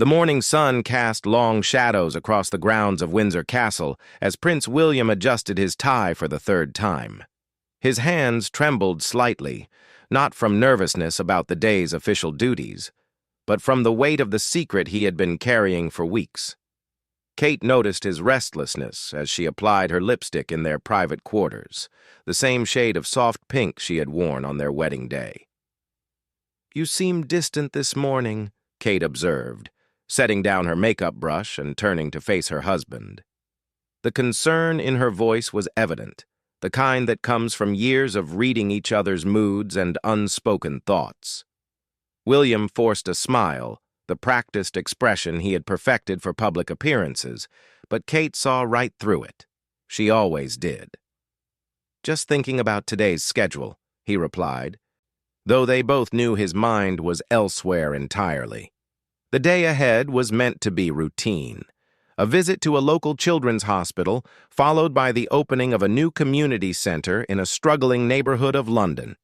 The morning sun cast long shadows across the grounds of Windsor Castle as Prince William adjusted his tie for the third time. His hands trembled slightly, not from nervousness about the day's official duties, but from the weight of the secret he had been carrying for weeks. Kate noticed his restlessness as she applied her lipstick in their private quarters, the same shade of soft pink she had worn on their wedding day. "You seem distant this morning," Kate observed, setting down her makeup brush and turning to face her husband. The concern in her voice was evident, the kind that comes from years of reading each other's moods and unspoken thoughts. William forced a smile, the practiced expression he had perfected for public appearances, but Kate saw right through it. She always did. "Just thinking about today's schedule," he replied, though they both knew his mind was elsewhere entirely. The day ahead was meant to be routine. A visit to a local children's hospital, followed by the opening of a new community center in a struggling neighborhood of London.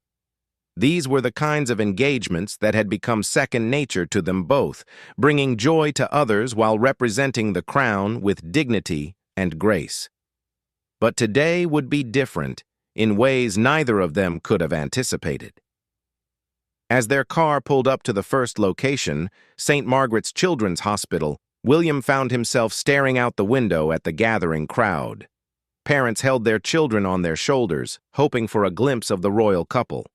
These were the kinds of engagements that had become second nature to them both, bringing joy to others while representing the crown with dignity and grace. But today would be different, in ways neither of them could have anticipated. As their car pulled up to the first location, St. Margaret's Children's Hospital, William found himself staring out the window at the gathering crowd. Parents held their children on their shoulders, hoping for a glimpse of the royal couple.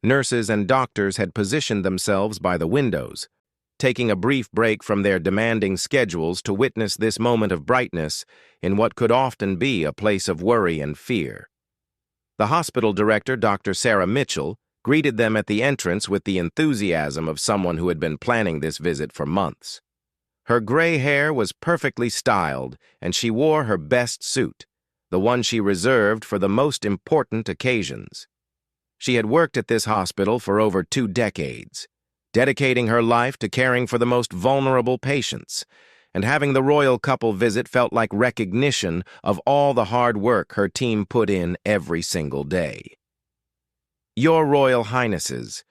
Nurses and doctors had positioned themselves by the windows, taking a brief break from their demanding schedules to witness this moment of brightness in what could often be a place of worry and fear. The hospital director, Dr. Sarah Mitchell, greeted them at the entrance with the enthusiasm of someone who had been planning this visit for months. Her gray hair was perfectly styled, and she wore her best suit, the one she reserved for the most important occasions. She had worked at this hospital for over 2 decades, dedicating her life to caring for the most vulnerable patients, and having the royal couple visit felt like recognition of all the hard work her team put in every single day. "Your Royal Highnesses,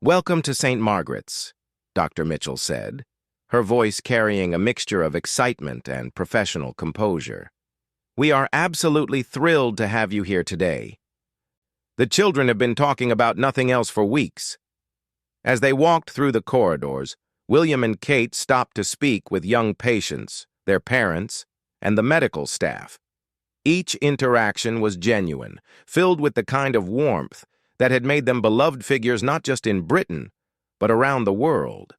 welcome to St. Margaret's," Dr. Mitchell said, her voice carrying a mixture of excitement and professional composure. "We are absolutely thrilled to have you here today. The children have been talking about nothing else for weeks." As they walked through the corridors, William and Kate stopped to speak with young patients, their parents, and the medical staff. Each interaction was genuine, filled with the kind of warmth that had made them beloved figures not just in Britain, but around the world.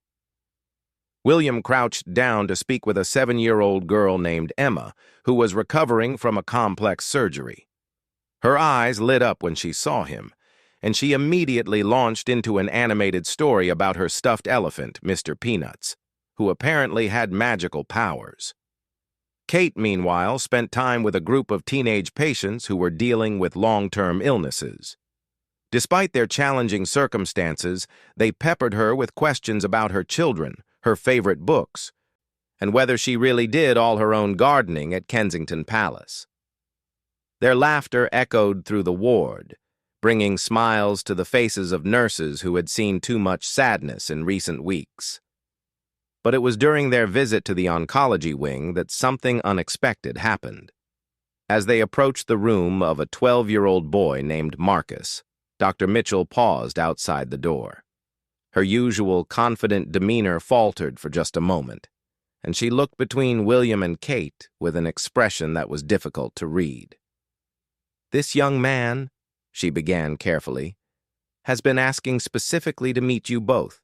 William crouched down to speak with a 7-year-old girl named Emma, who was recovering from a complex surgery. Her eyes lit up when she saw him, and she immediately launched into an animated story about her stuffed elephant, Mr. Peanuts, who apparently had magical powers. Kate, meanwhile, spent time with a group of teenage patients who were dealing with long-term illnesses. Despite their challenging circumstances, they peppered her with questions about her children, her favorite books, and whether she really did all her own gardening at Kensington Palace. Their laughter echoed through the ward, bringing smiles to the faces of nurses who had seen too much sadness in recent weeks. But it was during their visit to the oncology wing that something unexpected happened. As they approached the room of a 12-year-old boy named Marcus, Dr. Mitchell paused outside the door. Her usual confident demeanor faltered for just a moment, and she looked between William and Kate with an expression that was difficult to read. "This young man," she began carefully, "has been asking specifically to meet you both.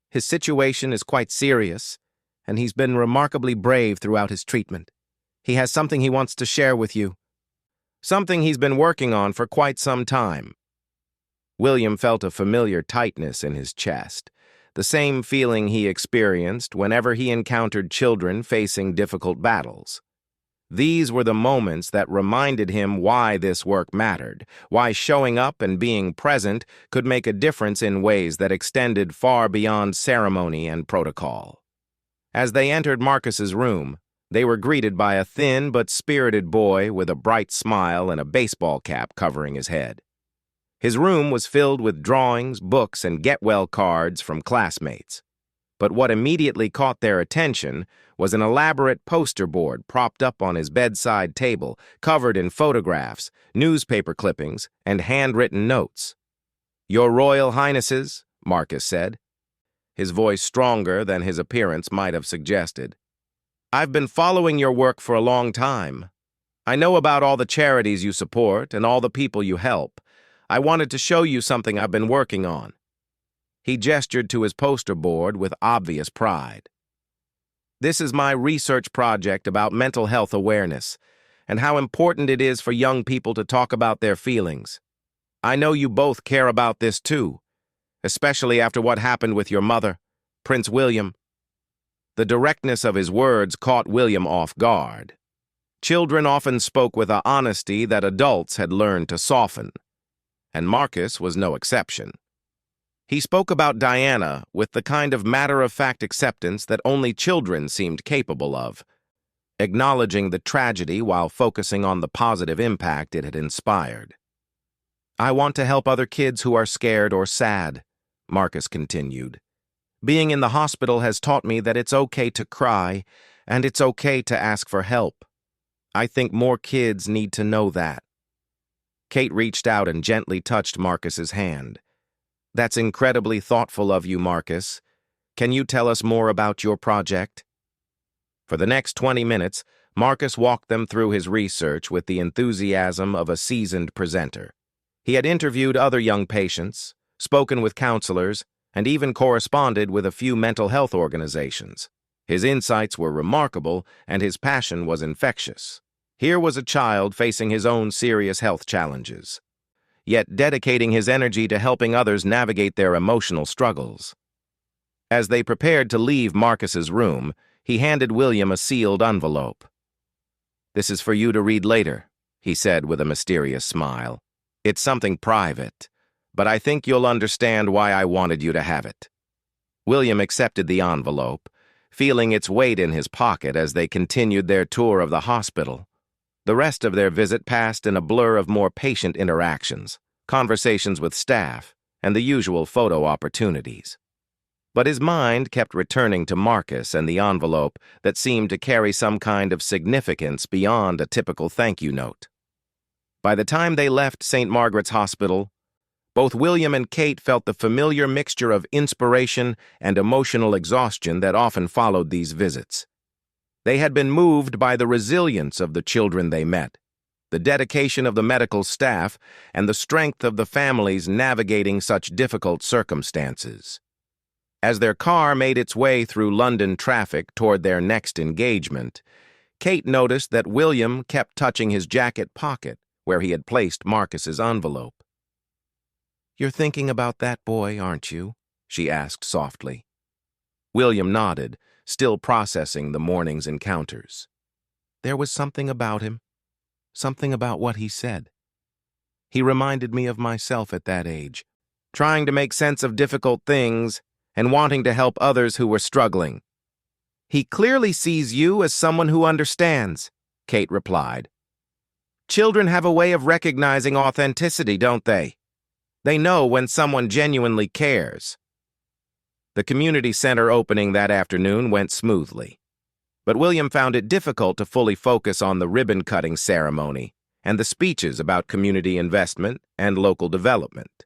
His situation is quite serious, and he's been remarkably brave throughout his treatment. He has something he wants to share with you. Something he's been working on for quite some time." William felt a familiar tightness in his chest, the same feeling he experienced whenever he encountered children facing difficult battles. These were the moments that reminded him why this work mattered, why showing up and being present could make a difference in ways that extended far beyond ceremony and protocol. As they entered Marcus's room, they were greeted by a thin but spirited boy with a bright smile and a baseball cap covering his head. His room was filled with drawings, books, and get-well cards from classmates. But what immediately caught their attention was an elaborate poster board propped up on his bedside table, covered in photographs, newspaper clippings, and handwritten notes. "Your Royal Highnesses," Marcus said, his voice stronger than his appearance might have suggested. "I've been following your work for a long time. I know about all the charities you support and all the people you help. I wanted to show you something I've been working on." He gestured to his poster board with obvious pride. "This is my research project about mental health awareness and how important it is for young people to talk about their feelings. I know you both care about this too, especially after what happened with your mother, Prince William." The directness of his words caught William off guard. Children often spoke with a honesty that adults had learned to soften, and Marcus was no exception. He spoke about Diana with the kind of matter-of-fact acceptance that only children seemed capable of, acknowledging the tragedy while focusing on the positive impact it had inspired. "I want to help other kids who are scared or sad," Marcus continued. "Being in the hospital has taught me that it's okay to cry, and it's okay to ask for help. I think more kids need to know that." Kate reached out and gently touched Marcus's hand. "That's incredibly thoughtful of you, Marcus. Can you tell us more about your project?" For the next 20 minutes, Marcus walked them through his research with the enthusiasm of a seasoned presenter. He had interviewed other young patients, spoken with counselors, and even corresponded with a few mental health organizations. His insights were remarkable, and his passion was infectious. Here was a child facing his own serious health challenges, yet dedicating his energy to helping others navigate their emotional struggles. As they prepared to leave Marcus's room, he handed William a sealed envelope. "This is for you to read later," he said with a mysterious smile. "It's something private, but I think you'll understand why I wanted you to have it." William accepted the envelope, feeling its weight in his pocket as they continued their tour of the hospital. The rest of their visit passed in a blur of more patient interactions, conversations with staff, and the usual photo opportunities. But his mind kept returning to Marcus and the envelope that seemed to carry some kind of significance beyond a typical thank you note. By the time they left St. Margaret's Hospital, both William and Kate felt the familiar mixture of inspiration and emotional exhaustion that often followed these visits. They had been moved by the resilience of the children they met, the dedication of the medical staff, and the strength of the families navigating such difficult circumstances. As their car made its way through London traffic toward their next engagement, Kate noticed that William kept touching his jacket pocket where he had placed Marcus's envelope. "You're thinking about that boy, aren't you?" she asked softly. William nodded, still processing the morning's encounters. "There was something about him, something about what he said. He reminded me of myself at that age, trying to make sense of difficult things and wanting to help others who were struggling." "He clearly sees you as someone who understands," Kate replied. "Children have a way of recognizing authenticity, don't they? They know when someone genuinely cares." The community center opening that afternoon went smoothly, but William found it difficult to fully focus on the ribbon-cutting ceremony and the speeches about community investment and local development.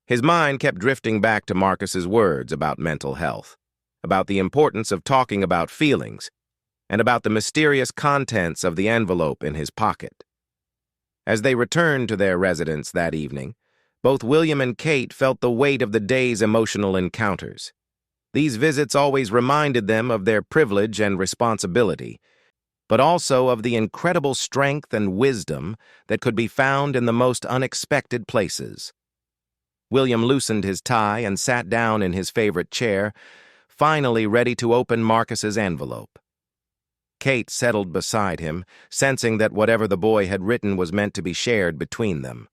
His mind kept drifting back to Marcus's words about mental health, about the importance of talking about feelings, and about the mysterious contents of the envelope in his pocket. As they returned to their residence that evening, both William and Kate felt the weight of the day's emotional encounters. These visits always reminded them of their privilege and responsibility, but also of the incredible strength and wisdom that could be found in the most unexpected places. William loosened his tie and sat down in his favorite chair, finally ready to open Marcus's envelope. Kate settled beside him, sensing that whatever the boy had written was meant to be shared between them.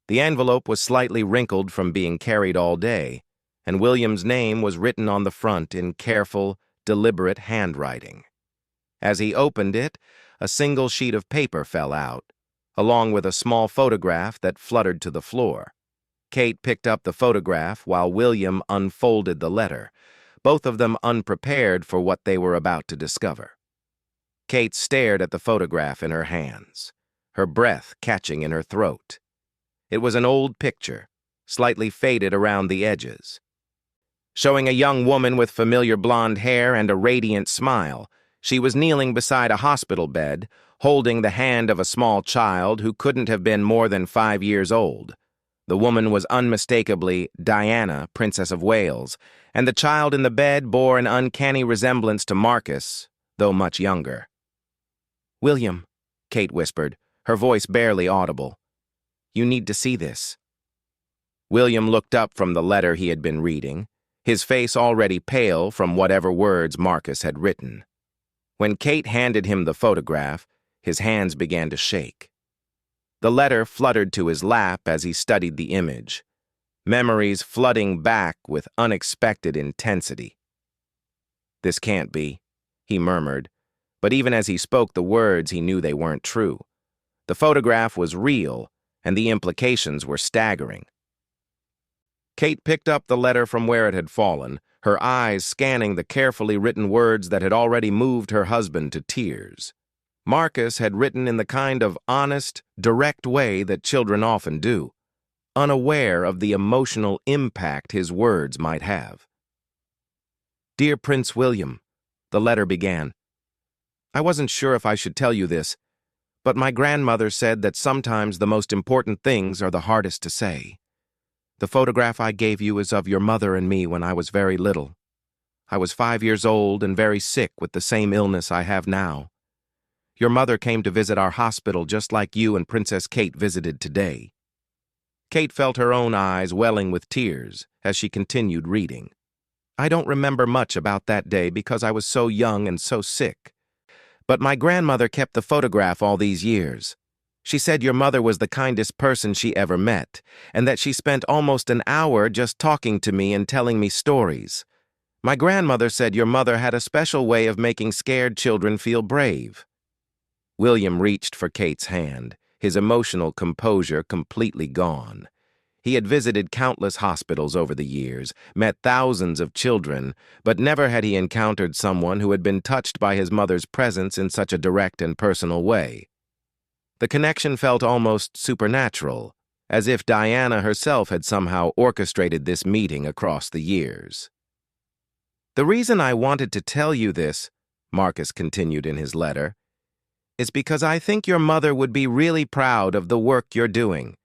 The envelope was slightly wrinkled from being carried all day, and William's name was written on the front in careful, deliberate handwriting. As he opened it, a single sheet of paper fell out, along with a small photograph that fluttered to the floor. Kate picked up the photograph while William unfolded the letter, both of them unprepared for what they were about to discover. Kate stared at the photograph in her hands, her breath catching in her throat. It was an old picture, slightly faded around the edges, showing a young woman with familiar blonde hair and a radiant smile. She was kneeling beside a hospital bed, holding the hand of a small child who couldn't have been more than 5 years old. The woman was unmistakably Diana, Princess of Wales, and the child in the bed bore an uncanny resemblance to Marcus, though much younger. "William," Kate whispered, her voice barely audible. "You need to see this." William looked up from the letter he had been reading, his face already pale from whatever words Marcus had written. When Kate handed him the photograph, his hands began to shake. The letter fluttered to his lap as he studied the image, memories flooding back with unexpected intensity. "This can't be," he murmured, but even as he spoke the words, he knew they weren't true. The photograph was real, and the implications were staggering. Kate picked up the letter from where it had fallen, her eyes scanning the carefully written words that had already moved her husband to tears. Marcus had written in the kind of honest, direct way that children often do, unaware of the emotional impact his words might have. "Dear Prince William," the letter began. "I wasn't sure if I should tell you this, but my grandmother said that sometimes the most important things are the hardest to say. The photograph I gave you is of your mother and me when I was very little. I was 5 years old and very sick with the same illness I have now. Your mother came to visit our hospital just like you and Princess Kate visited today." Kate felt her own eyes welling with tears as she continued reading. "I don't remember much about that day because I was so young and so sick. But my grandmother kept the photograph all these years. She said your mother was the kindest person she ever met, and that she spent almost an hour just talking to me and telling me stories. My grandmother said your mother had a special way of making scared children feel brave." William reached for Kate's hand, his emotional composure completely gone. He had visited countless hospitals over the years, met thousands of children, but never had he encountered someone who had been touched by his mother's presence in such a direct and personal way. The connection felt almost supernatural, as if Diana herself had somehow orchestrated this meeting across the years. "The reason I wanted to tell you this," Marcus continued in his letter, "is because I think your mother would be really proud of the work you're doing.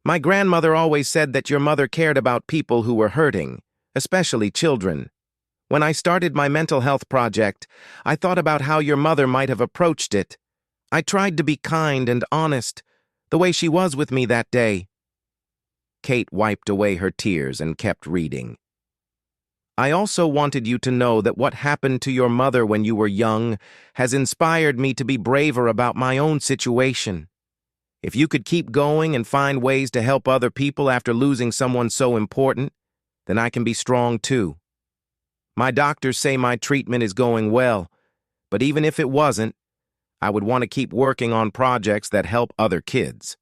My grandmother always said that your mother cared about people who were hurting, especially children. When I started my mental health project, I thought about how your mother might have approached it. I tried to be kind and honest, the way she was with me that day." Kate wiped away her tears and kept reading. "I also wanted you to know that what happened to your mother when you were young has inspired me to be braver about my own situation. If you could keep going and find ways to help other people after losing someone so important, then I can be strong too. My doctors say my treatment is going well, but even if it wasn't, I would want to keep working on projects that help other kids."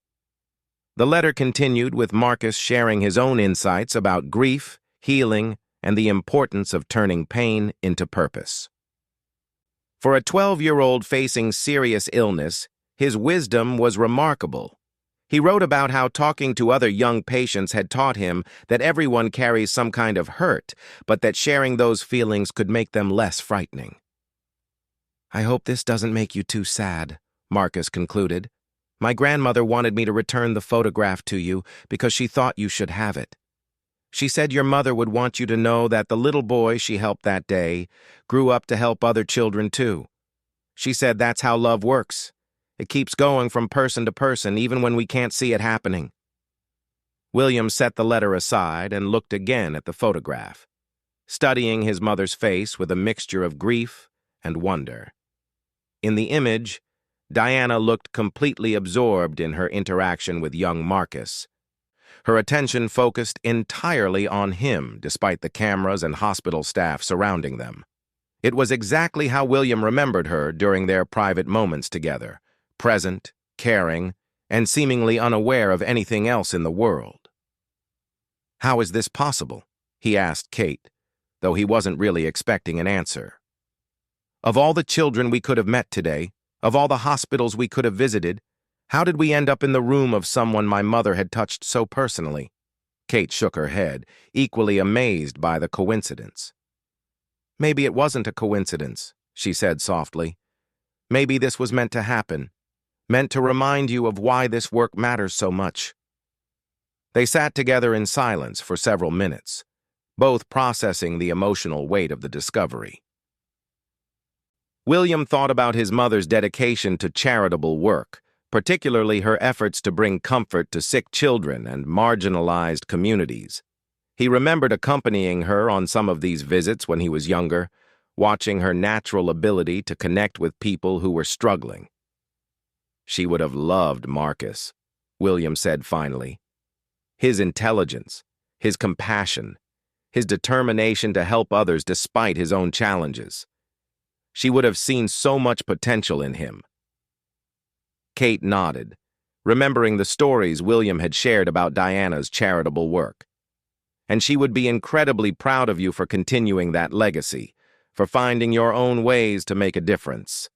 The letter continued with Marcus sharing his own insights about grief, healing, and the importance of turning pain into purpose. For a 12-year-old facing serious illness, his wisdom was remarkable. He wrote about how talking to other young patients had taught him that everyone carries some kind of hurt, but that sharing those feelings could make them less frightening. "I hope this doesn't make you too sad," Marcus concluded. "My grandmother wanted me to return the photograph to you because she thought you should have it. She said your mother would want you to know that the little boy she helped that day grew up to help other children too. She said that's how love works. It keeps going from person to person even when we can't see it happening." William set the letter aside and looked again at the photograph, studying his mother's face with a mixture of grief and wonder. In the image, Diana looked completely absorbed in her interaction with young Marcus. Her attention focused entirely on him, despite the cameras and hospital staff surrounding them. It was exactly how William remembered her during their private moments together, present, caring, and seemingly unaware of anything else in the world. "How is this possible?" he asked Kate, though he wasn't really expecting an answer. Of all the children we could have met today, of all the hospitals we could have visited, how did we end up in the room of someone my mother had touched so personally? Kate shook her head, equally amazed by the coincidence. Maybe it wasn't a coincidence, she said softly. Maybe this was meant to happen, meant to remind you of why this work matters so much. They sat together in silence for several minutes, both processing the emotional weight of the discovery. William thought about his mother's dedication to charitable work, particularly her efforts to bring comfort to sick children and marginalized communities. He remembered accompanying her on some of these visits when he was younger, watching her natural ability to connect with people who were struggling. She would have loved Marcus, William said finally. His intelligence, his compassion, his determination to help others despite his own challenges. She would have seen so much potential in him. Kate nodded, remembering the stories William had shared about Diana's charitable work. And she would be incredibly proud of you for continuing that legacy, for finding your own ways to make a difference.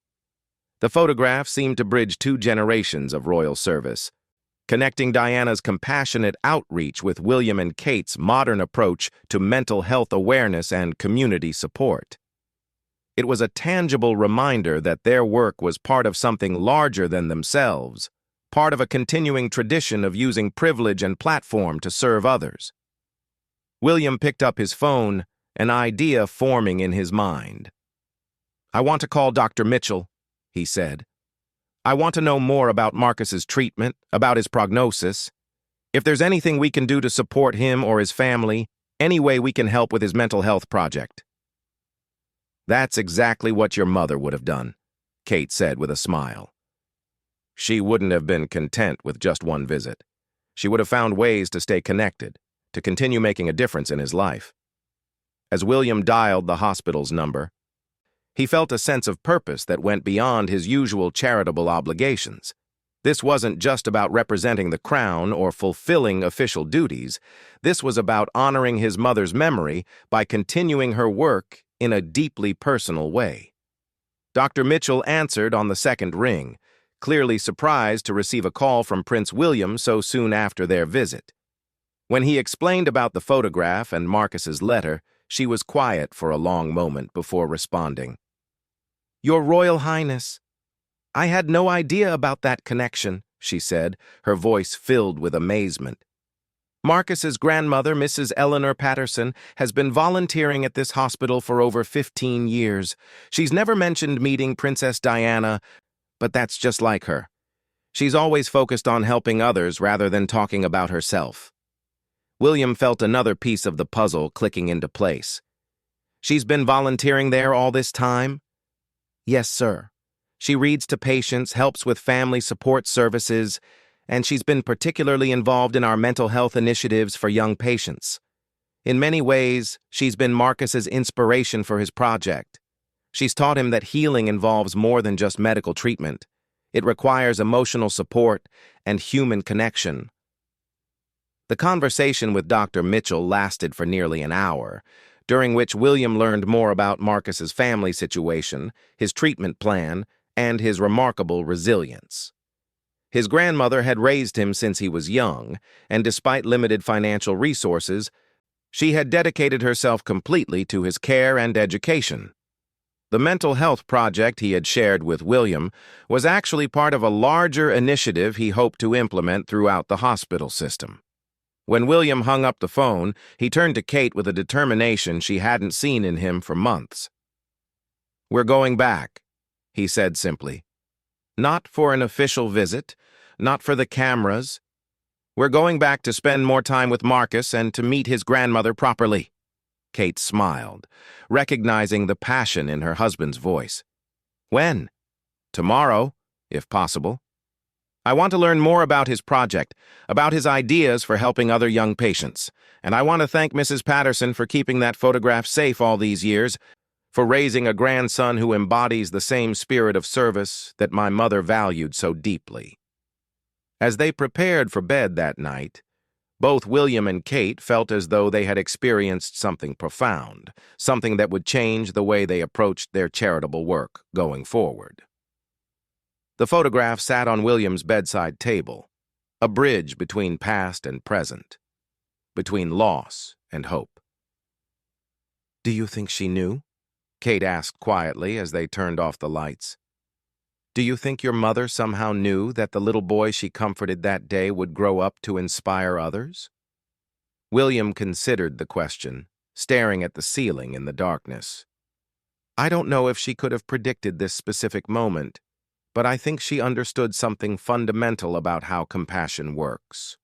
The photograph seemed to bridge 2 generations of royal service, connecting Diana's compassionate outreach with William and Kate's modern approach to mental health awareness and community support. It was a tangible reminder that their work was part of something larger than themselves, part of a continuing tradition of using privilege and platform to serve others. William picked up his phone, an idea forming in his mind. "I want to call Dr. Mitchell," he said. "I want to know more about Marcus's treatment, about his prognosis. If there's anything we can do to support him or his family, any way we can help with his mental health project." "That's exactly what your mother would have done," Kate said with a smile. She wouldn't have been content with just one visit. She would have found ways to stay connected, to continue making a difference in his life. As William dialed the hospital's number, he felt a sense of purpose that went beyond his usual charitable obligations. This wasn't just about representing the crown or fulfilling official duties. This was about honoring his mother's memory by continuing her work in a deeply personal way. Dr. Mitchell answered on the second ring, clearly surprised to receive a call from Prince William so soon after their visit. When he explained about the photograph and Marcus's letter, she was quiet for a long moment before responding. "Your Royal Highness, I had no idea about that connection," she said, her voice filled with amazement. "Marcus's grandmother, Mrs. Eleanor Patterson, has been volunteering at this hospital for over 15 years. She's never mentioned meeting Princess Diana, but that's just like her. She's always focused on helping others rather than talking about herself." William felt another piece of the puzzle clicking into place. "She's been volunteering there all this time?" "Yes, sir. She reads to patients, helps with family support services, and she's been particularly involved in our mental health initiatives for young patients. In many ways, she's been Marcus's inspiration for his project. She's taught him that healing involves more than just medical treatment. It requires emotional support and human connection." The conversation with Dr. Mitchell lasted for nearly an hour, during which William learned more about Marcus's family situation, his treatment plan, and his remarkable resilience. His grandmother had raised him since he was young, and despite limited financial resources, she had dedicated herself completely to his care and education. The mental health project he had shared with William was actually part of a larger initiative he hoped to implement throughout the hospital system. When William hung up the phone, he turned to Kate with a determination she hadn't seen in him for months. "We're going back," he said simply. "Not for an official visit, not for the cameras. We're going back to spend more time with Marcus and to meet his grandmother properly." Kate smiled, recognizing the passion in her husband's voice. "When?" "Tomorrow, if possible. I want to learn more about his project, about his ideas for helping other young patients, and I want to thank Mrs. Patterson for keeping that photograph safe all these years, for raising a grandson who embodies the same spirit of service that my mother valued so deeply." As they prepared for bed that night, Both William and Kate felt as though they had experienced something profound, something that would change the way they approached their charitable work going forward. The photograph sat on William's bedside table, a bridge between past and present, between loss and hope. "Do you think she knew?" Kate asked quietly as they turned off the lights. "Do you think your mother somehow knew that the little boy she comforted that day would grow up to inspire others?" William considered the question, staring at the ceiling in the darkness. "I don't know if she could have predicted this specific moment, but I think she understood something fundamental about how compassion works.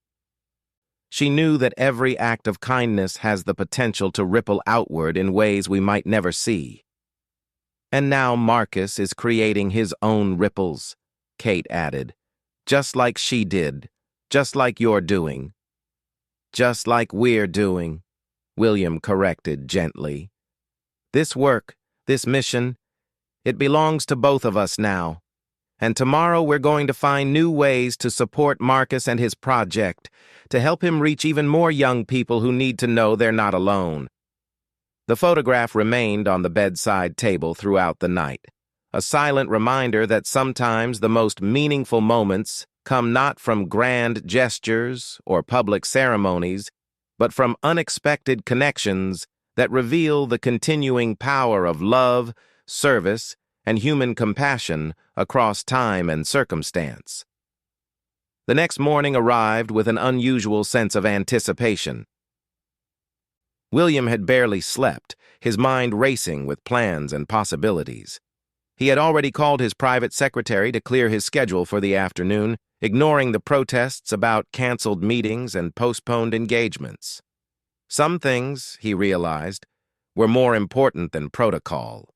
She knew that every act of kindness has the potential to ripple outward in ways we might never see. And now Marcus is creating his own ripples," Kate added. "Just like she did, just like you're doing." "Just like we're doing," William corrected gently. "This work, this mission, it belongs to both of us now. And tomorrow we're going to find new ways to support Marcus and his project, to help him reach even more young people who need to know they're not alone." The photograph remained on the bedside table throughout the night, a silent reminder that sometimes the most meaningful moments come not from grand gestures or public ceremonies, but from unexpected connections that reveal the continuing power of love, service, and human compassion across time and circumstance. The next morning arrived with an unusual sense of anticipation. William had barely slept, his mind racing with plans and possibilities. He had already called his private secretary to clear his schedule for the afternoon, ignoring the protests about canceled meetings and postponed engagements. Some things, he realized, were more important than protocol.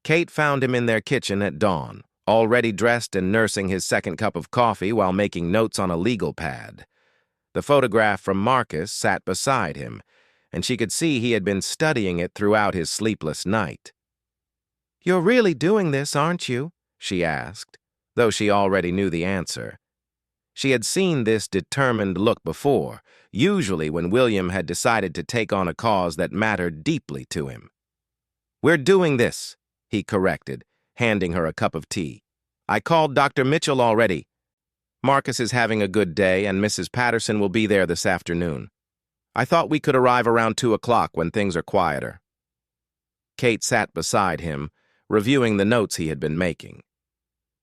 Kate found him in their kitchen at dawn, already dressed and nursing his second cup of coffee while making notes on a legal pad. The photograph from Marcus sat beside him, and she could see he had been studying it throughout his sleepless night. "You're really doing this, aren't you?" she asked, though she already knew the answer. She had seen this determined look before, usually when William had decided to take on a cause that mattered deeply to him. "We're doing this," he corrected, handing her a cup of tea. "I called Dr. Mitchell already. Marcus is having a good day, and Mrs. Patterson will be there this afternoon. I thought we could arrive around 2 o'clock when things are quieter." Kate sat beside him, reviewing the notes he had been making.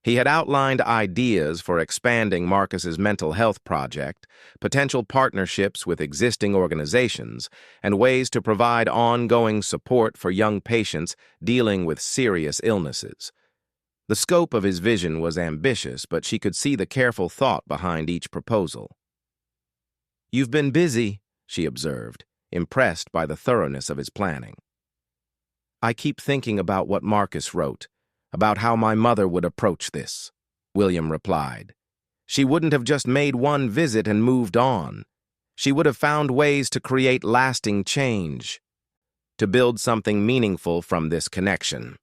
He had outlined ideas for expanding Marcus's mental health project, potential partnerships with existing organizations, and ways to provide ongoing support for young patients dealing with serious illnesses. The scope of his vision was ambitious, but she could see the careful thought behind each proposal. "You've been busy," she observed, impressed by the thoroughness of his planning. "I keep thinking about what Marcus wrote, about how my mother would approach this," William replied. "She wouldn't have just made one visit and moved on. She would have found ways to create lasting change, to build something meaningful from this connection."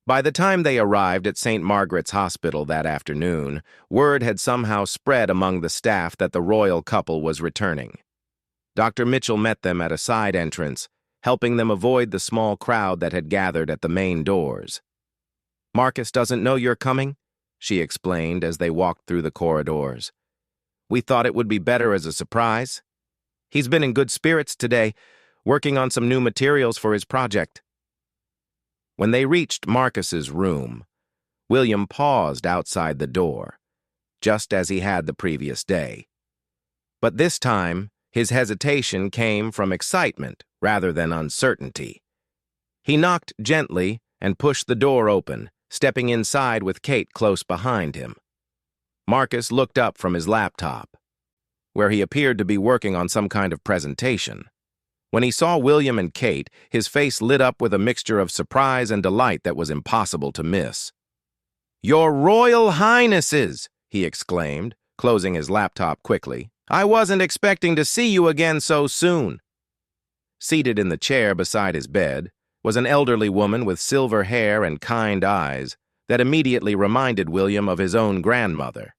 By the time they arrived at St. Margaret's Hospital that afternoon, word had somehow spread among the staff that the royal couple was returning. Dr. Mitchell met them at a side entrance, helping them avoid the small crowd that had gathered at the main doors. "Marcus doesn't know you're coming," she explained as they walked through the corridors. "We thought it would be better as a surprise. He's been in good spirits today, working on some new materials for his project." When they reached Marcus's room, William paused outside the door, just as he had the previous day. But this time, his hesitation came from excitement rather than uncertainty. He knocked gently and pushed the door open, stepping inside with Kate close behind him. Marcus looked up from his laptop, where he appeared to be working on some kind of presentation. When he saw William and Kate, his face lit up with a mixture of surprise and delight that was impossible to miss. "Your Royal Highnesses!" he exclaimed, closing his laptop quickly. "I wasn't expecting to see you again so soon." Seated in the chair beside his bed was an elderly woman with silver hair and kind eyes that immediately reminded William of his own grandmother.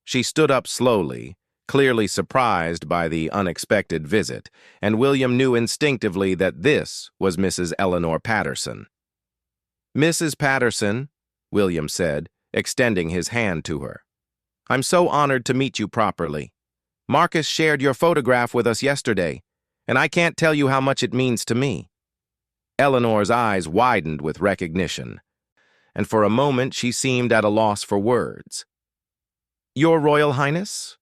She stood up slowly, clearly surprised by the unexpected visit, and William knew instinctively that this was Mrs. Eleanor Patterson. "Mrs. Patterson," William said, extending his hand to her. "I'm so honored to meet you properly. Marcus shared your photograph with us yesterday, and I can't tell you how much it means to me." Eleanor's eyes widened with recognition, and for a moment she seemed at a loss for words. "Your Royal Highness?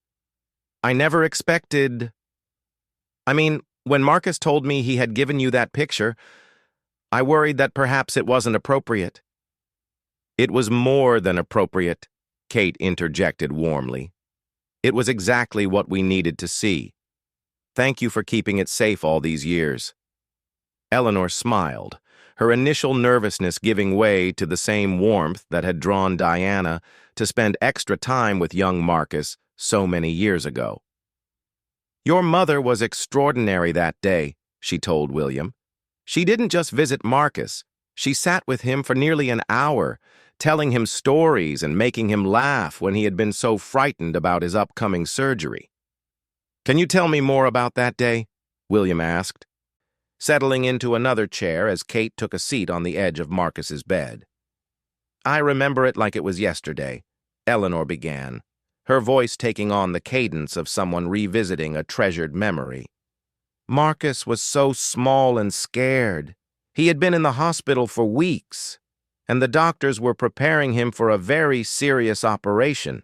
I never expected... when Marcus told me he had given you that picture, I worried that perhaps it wasn't appropriate." "It was more than appropriate," Kate interjected warmly. "It was exactly what we needed to see. Thank you for keeping it safe all these years." Eleanor smiled, her initial nervousness giving way to the same warmth that had drawn Diana to spend extra time with young Marcus so many years ago. "Your mother was extraordinary that day," she told William. "She didn't just visit Marcus. She sat with him for nearly an hour, telling him stories and making him laugh when he had been so frightened about his upcoming surgery." "Can you tell me more about that day?" William asked, settling into another chair as Kate took a seat on the edge of Marcus's bed. "I remember it like it was yesterday," Eleanor began, her voice taking on the cadence of someone revisiting a treasured memory. "Marcus was so small and scared. He had been in the hospital for weeks, and the doctors were preparing him for a very serious operation.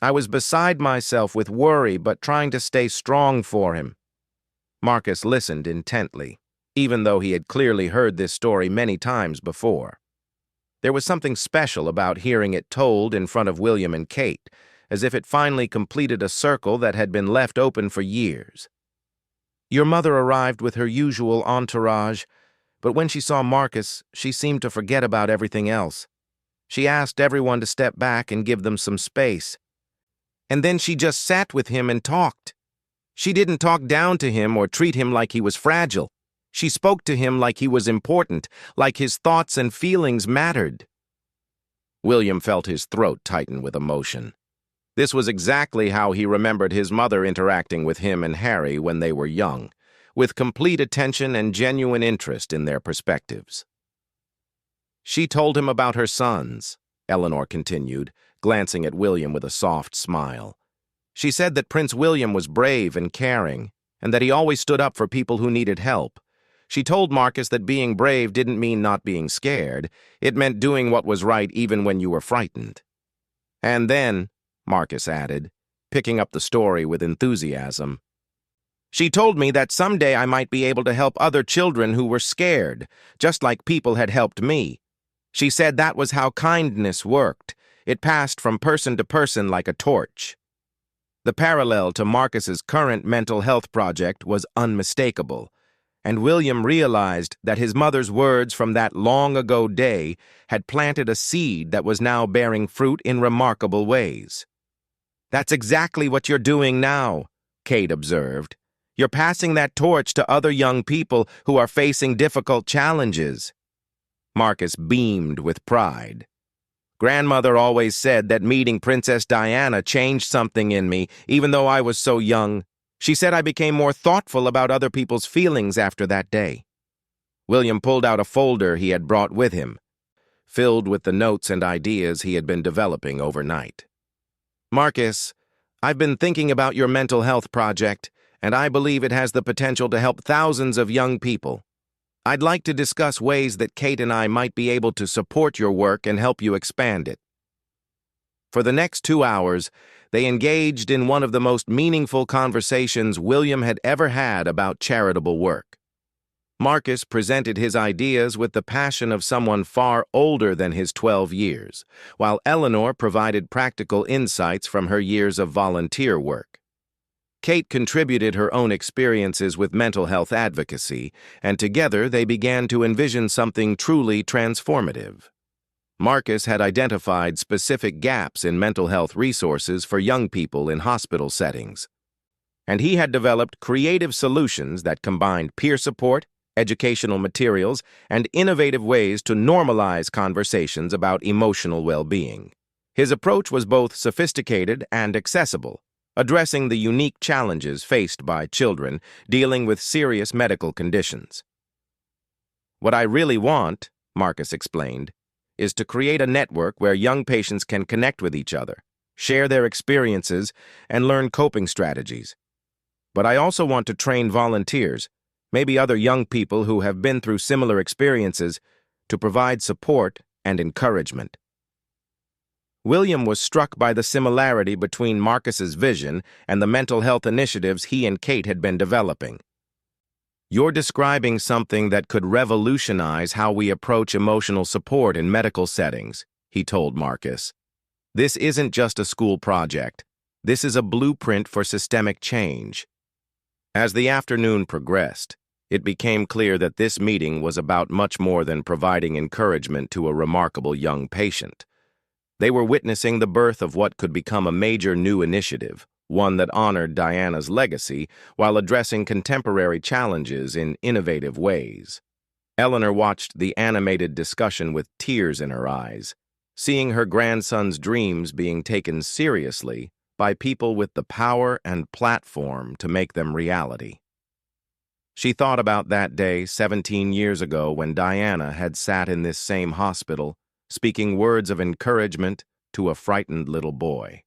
I was beside myself with worry, but trying to stay strong for him." Marcus listened intently, even though he had clearly heard this story many times before. There was something special about hearing it told in front of William and Kate, as if it finally completed a circle that had been left open for years. "Your mother arrived with her usual entourage, but when she saw Marcus, she seemed to forget about everything else. She asked everyone to step back and give them some space. And then she just sat with him and talked. She didn't talk down to him or treat him like he was fragile. She spoke to him like he was important, like his thoughts and feelings mattered." William felt his throat tighten with emotion. This was exactly how he remembered his mother interacting with him and Harry when they were young, with complete attention and genuine interest in their perspectives. "She told him about her sons," Eleanor continued, glancing at William with a soft smile. "She said that Prince William was brave and caring, and that he always stood up for people who needed help. She told Marcus that being brave didn't mean not being scared. It meant doing what was right even when you were frightened." "And then," Marcus added, picking up the story with enthusiasm, "she told me that someday I might be able to help other children who were scared, just like people had helped me. She said that was how kindness worked. It passed from person to person like a torch." The parallel to Marcus's current mental health project was unmistakable, and William realized that his mother's words from that long-ago day had planted a seed that was now bearing fruit in remarkable ways. "That's exactly what you're doing now," Kate observed. "You're passing that torch to other young people who are facing difficult challenges." Marcus beamed with pride. "Grandmother always said that meeting Princess Diana changed something in me, even though I was so young. She said I became more thoughtful about other people's feelings after that day." William pulled out a folder he had brought with him, filled with the notes and ideas he had been developing overnight. "Marcus, I've been thinking about your mental health project, and I believe it has the potential to help thousands of young people. I'd like to discuss ways that Kate and I might be able to support your work and help you expand it." For the next 2 hours, they engaged in one of the most meaningful conversations William had ever had about charitable work. Marcus presented his ideas with the passion of someone far older than his 12 years, while Eleanor provided practical insights from her years of volunteer work. Kate contributed her own experiences with mental health advocacy, and together they began to envision something truly transformative. Marcus had identified specific gaps in mental health resources for young people in hospital settings, and he had developed creative solutions that combined peer support, educational materials, and innovative ways to normalize conversations about emotional well-being. His approach was both sophisticated and accessible, addressing the unique challenges faced by children dealing with serious medical conditions. "What I really want," Marcus explained, "is to create a network where young patients can connect with each other, share their experiences, and learn coping strategies. But I also want to train volunteers, maybe other young people who have been through similar experiences, to provide support and encouragement." William was struck by the similarity between Marcus's vision and the mental health initiatives he and Kate had been developing. "You're describing something that could revolutionize how we approach emotional support in medical settings," he told Marcus. "This isn't just a school project. This is a blueprint for systemic change." As the afternoon progressed, it became clear that this meeting was about much more than providing encouragement to a remarkable young patient. They were witnessing the birth of what could become a major new initiative, one that honored Diana's legacy while addressing contemporary challenges in innovative ways. Eleanor watched the animated discussion with tears in her eyes, seeing her grandson's dreams being taken seriously by people with the power and platform to make them reality. She thought about that day 17 years ago when Diana had sat in this same hospital, speaking words of encouragement to a frightened little boy.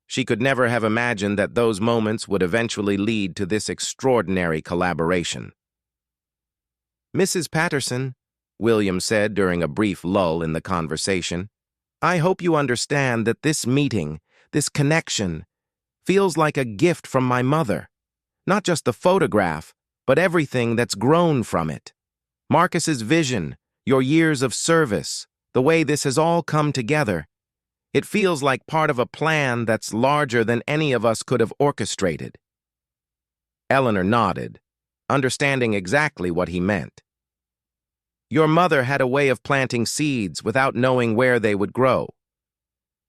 She could never have imagined that those moments would eventually lead to this extraordinary collaboration. "Mrs. Patterson," William said during a brief lull in the conversation, "I hope you understand that this meeting, this connection, feels like a gift from my mother. Not just the photograph, but everything that's grown from it. Marcus's vision, your years of service, the way this has all come together. It feels like part of a plan that's larger than any of us could have orchestrated." Eleanor nodded, understanding exactly what he meant. "Your mother had a way of planting seeds without knowing where they would grow.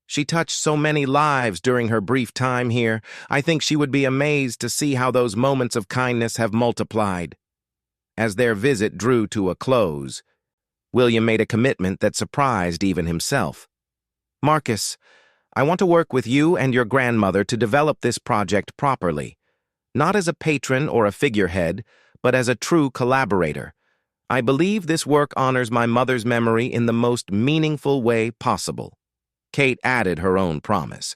She touched so many lives during her brief time here. I think she would be amazed to see how those moments of kindness have multiplied." As their visit drew to a close, William made a commitment that surprised even himself. "Marcus, I want to work with you and your grandmother to develop this project properly, not as a patron or a figurehead, but as a true collaborator. I believe this work honors my mother's memory in the most meaningful way possible." Kate added her own promise.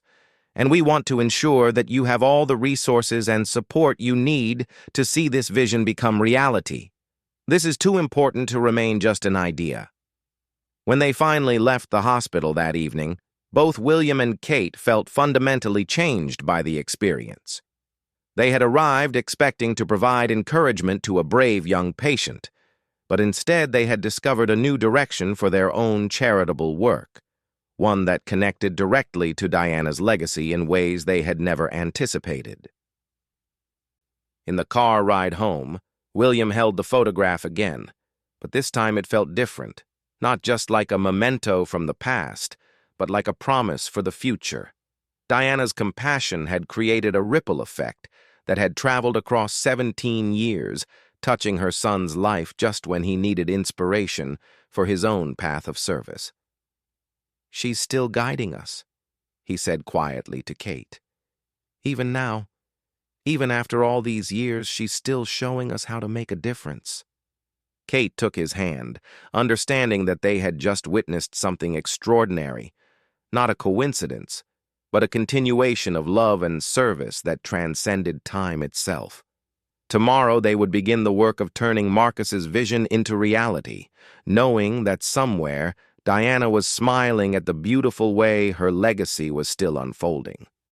"And we want to ensure that you have all the resources and support you need to see this vision become reality. This is too important to remain just an idea." When they finally left the hospital that evening, both William and Kate felt fundamentally changed by the experience. They had arrived expecting to provide encouragement to a brave young patient, but instead they had discovered a new direction for their own charitable work, one that connected directly to Diana's legacy in ways they had never anticipated. In the car ride home, William held the photograph again, but this time it felt different, not just like a memento from the past, but like a promise for the future. Diana's compassion had created a ripple effect that had traveled across 17 years, touching her son's life just when he needed inspiration for his own path of service. "She's still guiding us," he said quietly to Kate. "Even now, even after all these years, she's still showing us how to make a difference." Kate took his hand, understanding that they had just witnessed something extraordinary, not a coincidence, but a continuation of love and service that transcended time itself. Tomorrow they would begin the work of turning Marcus's vision into reality, knowing that somewhere Diana was smiling at the beautiful way her legacy was still unfolding.